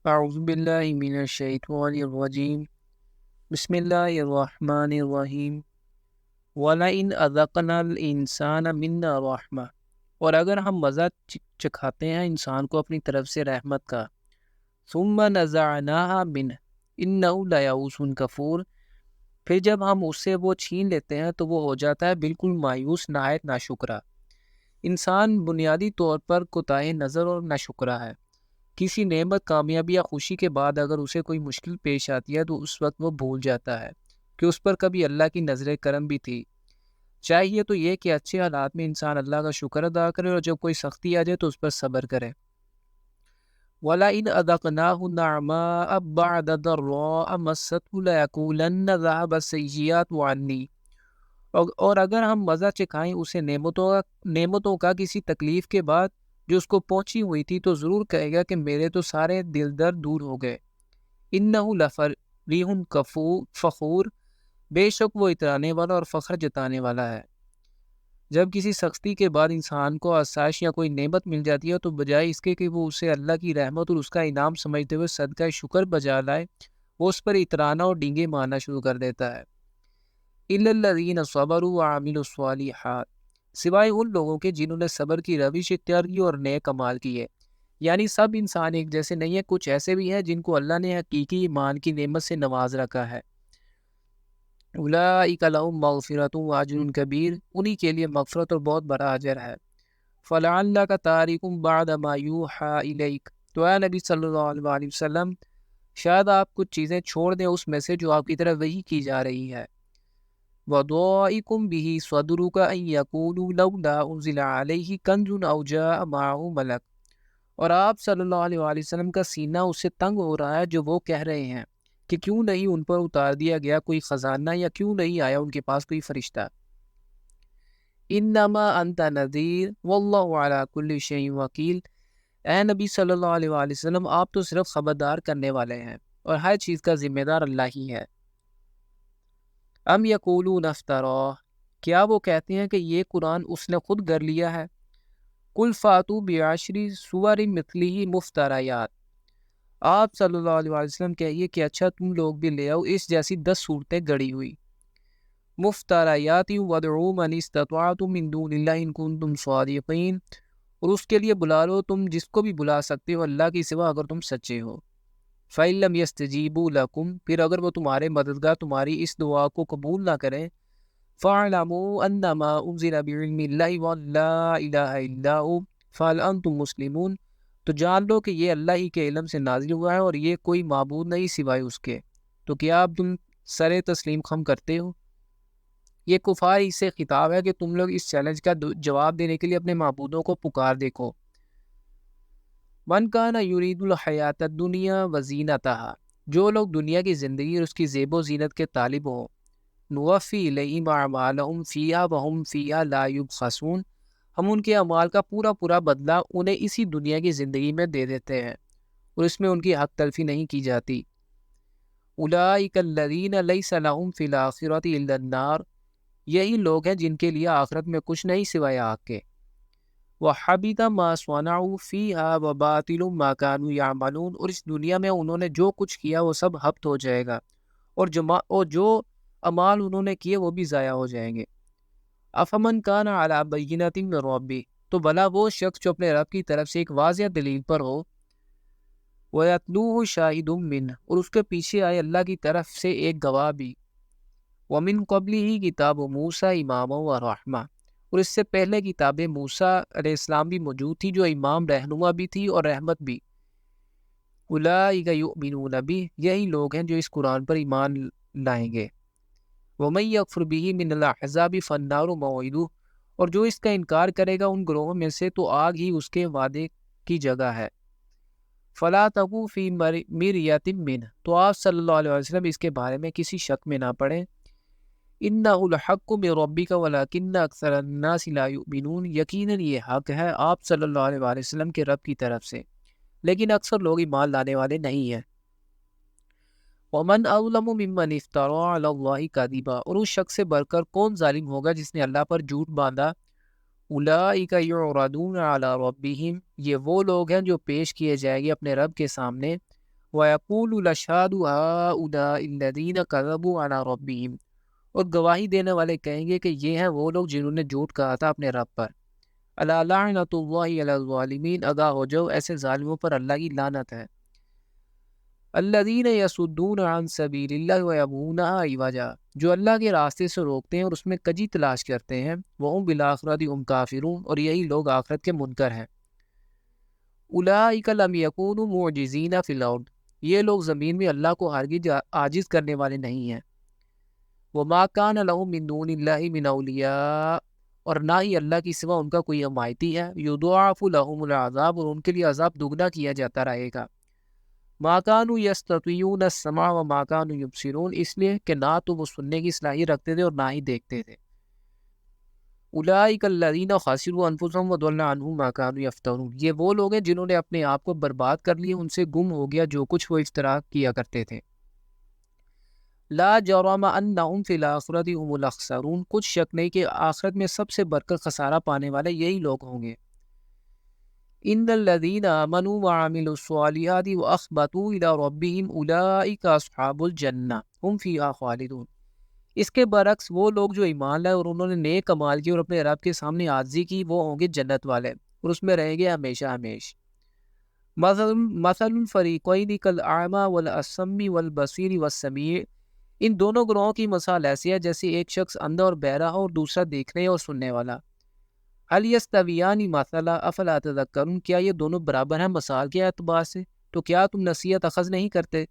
اعوذ باللہ من الشیطان الرجیم بسم اللہ الرحمن الرحیم وَلَئِنْ أَذَقْنَا الْإِنسَانَ مِنَّا رَحْمَةً، اور اگر ہم مزہ چکھاتے ہیں انسان کو اپنی طرف سے رحمت کا، ثُمَّ نَزَعْنَاهَا مِنْهُ إِنَّهُ لَيَئُوسٌ کفور، پھر جب ہم اس سے وہ چھین لیتے ہیں تو وہ ہو جاتا ہے بالکل مایوس نہایت ناشکرا۔ انسان بنیادی طور پر کوتاہ نظر اور ناشکرا ہے۔ کسی نعمت، کامیابی یا خوشی کے بعد اگر اسے کوئی مشکل پیش آتی ہے تو اس وقت وہ بھول جاتا ہے کہ اس پر کبھی اللہ کی نظر کرم بھی تھی۔ چاہیے تو یہ کہ اچھے حالات میں انسان اللہ کا شکر ادا کرے اور جب کوئی سختی آ جائے تو اس پر صبر کرے۔ وَلَئِنْ أَذَقْنَاهُ نَعْمَاءَ بَعْدَ ضَرَّاءَ مَسَّتْهُ لَيَقُولَنَّ ذَهَبَ السَّيِّئَاتُ عَنِّي، اور اگر ہم مزہ چکھائیں اسے نعمتوں کا کسی تکلیف کے بعد جو اس کو پہنچی ہوئی تھی، تو ضرور کہے گا کہ میرے تو سارے دل درد دور ہو گئے۔ اِنَّهُ لَفَرِحٌ فخور، بے شک وہ اترانے والا اور فخر جتانے والا ہے۔ جب کسی سختی کے بعد انسان کو آسائش یا کوئی نعمت مل جاتی ہے تو بجائے اس کے کہ وہ اسے اللہ کی رحمت اور اس کا انعام سمجھتے ہوئے صدقہ شکر بجا لائے، وہ اس پر اترانا اور ڈینگے مارنا شروع کر دیتا ہے۔ إِلَّا الَّذِينَ صَبَرُوا وَعَمِلُوا الصَّالِحَاتِ، سوائے ان لوگوں کے جنہوں نے صبر کی روش اختیار کی اور نیک اعمال کیے۔ یعنی سب انسان ایک جیسے نہیں ہیں، کچھ ایسے بھی ہیں جن کو اللہ نے حقیقی ایمان کی نعمت سے نواز رکھا ہے۔ اولئک لہم مغفرۃ واجر کبیر، انہی کے لیے مغفرت اور بہت بڑا اجر ہے۔ فلعلک تارک بعد ما یوحی الیک، تو اے نبی صلی اللہ علیہ وسلم شاید آپ کچھ چیزیں چھوڑ دیں اس میں سے جو آپ کی طرف وحی کی جا رہی ہے۔ وَضَائِقٌ بِهِ صَدْرُكَ أَن يَقُولُوا لَوْلَا أُنزِلَ عَلَيْهِ كَنزٌ أَوْ جَاءَ مَعَهُ مَلَكٌ، اور آپ صلی اللہ علیہ وسلم کا سینہ اس سے تنگ ہو رہا ہے جو وہ کہہ رہے ہیں کہ کیوں نہیں ان پر اتار دیا گیا کوئی خزانہ یا کیوں نہیں آیا ان کے پاس کوئی فرشتہ۔ انما انت نذیر واللہ علی کل شیء وکیل، اے نبی صلی اللہ علیہ وسلم آپ تو صرف خبردار کرنے والے ہیں اور ہر چیز کا ذمہ دار اللہ ہی ہے۔ ام یقولون افتراہ، کیا وہ کہتے ہیں کہ یہ قرآن اس نے خود گھڑ لیا ہے؟ قل فاتوا بعشر سور مثلہ مفتریات، آپ صلی اللہ علیہ وسلم کہیے کہ اچھا تم لوگ بھی لے آؤ اس جیسی 10 صورتیں گڑی ہوئی۔ مفتریات وادعوا من استطعتم من دون اللہ ان کنتم صادقین، اور اس کے لیے بلا لو تم جس کو بھی بلا سکتے ہو اللہ کی سوا اگر تم سچے ہو۔ فَإِن لَّمْ يَسْتَجِيبُوا لَكُمْ، پھر اگر وہ تمہارے مددگار تمہاری اس دعا کو قبول نہ کریں، فَاعْلَمُوا أَنَّمَا أُنزِلَ بِعِلْمِ اللَّهِ وَلَا إِلَٰهَ إِلَّا هُوَ فَهَلْ أَنتُم مُسْلِمُونَ، تو جان لو کہ یہ اللہ ہی کے علم سے نازل ہوا ہے اور یہ کوئی معبود نہیں سوائے اس کے، تو کیا اب تم سر تسلیم خم کرتے ہو؟ یہ کفار ہی سے خطاب ہے کہ تم لوگ اس چیلنج کا جواب دینے کے لیے اپنے معبودوں کو پکار دیکھو۔ من کان یرید الحیات الدنیا وزینتہا، جو لوگ دنیا کی زندگی اور اس کی زیب و زینت کے طالب ہوں، نوفی الیہم اعمالہم فیہا وہم فیہا لا یبخسون، ہم ان کے اعمال کا پورا پورا بدلہ انہیں اسی دنیا کی زندگی میں دے دیتے ہیں اور اس میں ان کی حق تلفی نہیں کی جاتی۔ اولئک الذین لیس لہم فی الآخرۃ الا النار، یہی لوگ ہیں جن کے لیے آخرت میں کچھ نہیں سوائے آگ کے۔ وَحَبِطَ مَا صَنَعُوا فِيهَا وَبَاطِلٌ مَا كَانُوا يَعْمَلُونَ، اور اس دنیا میں انہوں نے جو کچھ کیا وہ سب ہبط ہو جائے گا اور جو اعمال انہوں نے کیے وہ بھی ضائع ہو جائیں گے۔ أَفَمَنْ كَانَ عَلَىٰ بَيِّنَةٍ مِّن رَّبِّهِ، تو بھلا وہ شخص جو اپنے رب کی طرف سے ایک واضح دلیل پر ہو، وَيَتْلُوهُ شَاهِدٌ مِّنْهُ، اور اس کے پیچھے آئے اللہ کی طرف سے ایک گواہ بھی، وَمِن قَبْلِهِ كِتَابُ مُوسَىٰ إِمَامًا وَرَحْمَةً، اور اس سے پہلے کتاب موسیٰ علیہ السلام بھی موجود تھی جو امام رہنما بھی تھی اور رحمت بھی۔ اولئک یؤمنون بہ، یہی لوگ ہیں جو اس قرآن پر ایمان لائیں گے۔ ومن یکفر بہ من الاحزاب فالنار موعدہ، اور جو اس کا انکار کرے گا ان گروہوں میں سے تو آگ ہی اس کے وعدے کی جگہ ہے۔ فلا تکو فی مریۃ منہ، تو آپ صلی اللہ علیہ وسلم اس کے بارے میں کسی شک میں نہ پڑیں۔ انہ الحق من ربک ولکن اکثر الناس لا یؤمنون، یقیناً یہ حق ہے آپ صلی اللہ علیہ وسلم کے رب کی طرف سے، لیکن اکثر لوگ ایمان لانے والے نہیں ہیں۔ ومن اظلم ممن افترى علی اللہ کذبا، اور اس شخص سے بڑھ کر کون ظالم ہوگا جس نے اللہ پر جھوٹ باندھا۔ اولئک یعرضون علی ربہم، یہ وہ لوگ ہیں جو پیش کیے جائیں گے اپنے رب کے سامنے۔ وَيَقُولُ الْأَشْهَادُ هَٰؤُلَاءِ الَّذِينَ كَذَبُوا عَلَىٰ رَبِّهِمْ، اور گواہی دینے والے کہیں گے کہ یہ ہیں وہ لوگ جنہوں نے جھوٹ کہا تھا اپنے رب پر۔ أَلَا لَعْنَةُ اللَّهِ عَلَى الظَّالِمِينَ، آگاہ ہو جاؤ ایسے ظالموں پر اللہ کی لعنت ہے۔ الَّذِينَ يَصُدُّونَ عَن سَبِيلِ اللَّهِ وَيَبْغُونَهَا عِوَجًا، جو اللہ کے راستے سے روکتے ہیں اور اس میں کجی تلاش کرتے ہیں، وَهُمْ بِالْآخِرَةِ هُمْ كَافِرُونَ، اور یہی لوگ آخرت کے منکر ہیں۔ أُولَٰئِكَ لَمْ يَكُونُوا مُعْجِزِينَ فِي الْأَرْضِ، یہ لوگ زمین میں اللہ کو ہرگز عاجز کرنے والے نہیں ہیں۔ وَمَا كَانَ لَهُم مِّن دُونِ اللَّهِ مِنْ أَوْلِيَاءَ، اور نہ ہی اللہ کی سوا ان کا کوئی حمایتی ہے۔ يُضَاعَفُ لَهُمُ الْعَذَابُ، اور ان کے لیے عذاب دگنا کیا جاتا رہے گا۔ مَا كَانُوا يَسْتَطِيعُونَ السَّمْعَ وَمَا كَانُوا يُبْصِرُونَ، اس لیے کہ نہ تو وہ سننے کی صلاحیت رکھتے تھے اور نہ ہی دیکھتے تھے۔ أُولَٰئِكَ الَّذِينَ خَسِرُوا أَنفُسَهُمْ وَضَلَّ عَنْهُم مَّا كَانُوا يَفْتَرُونَ، یہ وہ لوگ ہیں جنہوں نے اپنے آپ کو برباد کر لیا، ان سے گم ہو گیا جو کچھ وہ افترا کیا کرتے تھے۔ لا جرم انہم فی الآخرۃ هم الاخسرون، کچھ شک نہیں کہ آخرت میں سب سے بڑھ کر خسارہ پانے والے یہی لوگ ہوں گے۔ ان الذین آمنوا وعملوا الصالحات واخبتوا الی ربهم اولئک اصحاب الجنہ هم فیہا خالدون، اس کے برعکس وہ لوگ جو ایمان لائے اور انہوں نے نیک اعمال کیے اور اپنے رب کے سامنے عاجزی کی، وہ ہوں گے جنت والے اور اس میں رہیں گے ہمیشہ ہمیش۔ مثل الفریقین کالاعمی والاصم والبصیر والسمیع، ان دونوں گروہوں کی مثال ایسی ہے جیسے ایک شخص اندھا اور بہرا ہو اور دوسرا دیکھنے اور سننے والا۔ هل یستویان مثلا افلا تذکرون، کیا یہ دونوں برابر ہیں مثال کے اعتبار سے؟ تو کیا تم نصیحت اخذ نہیں کرتے؟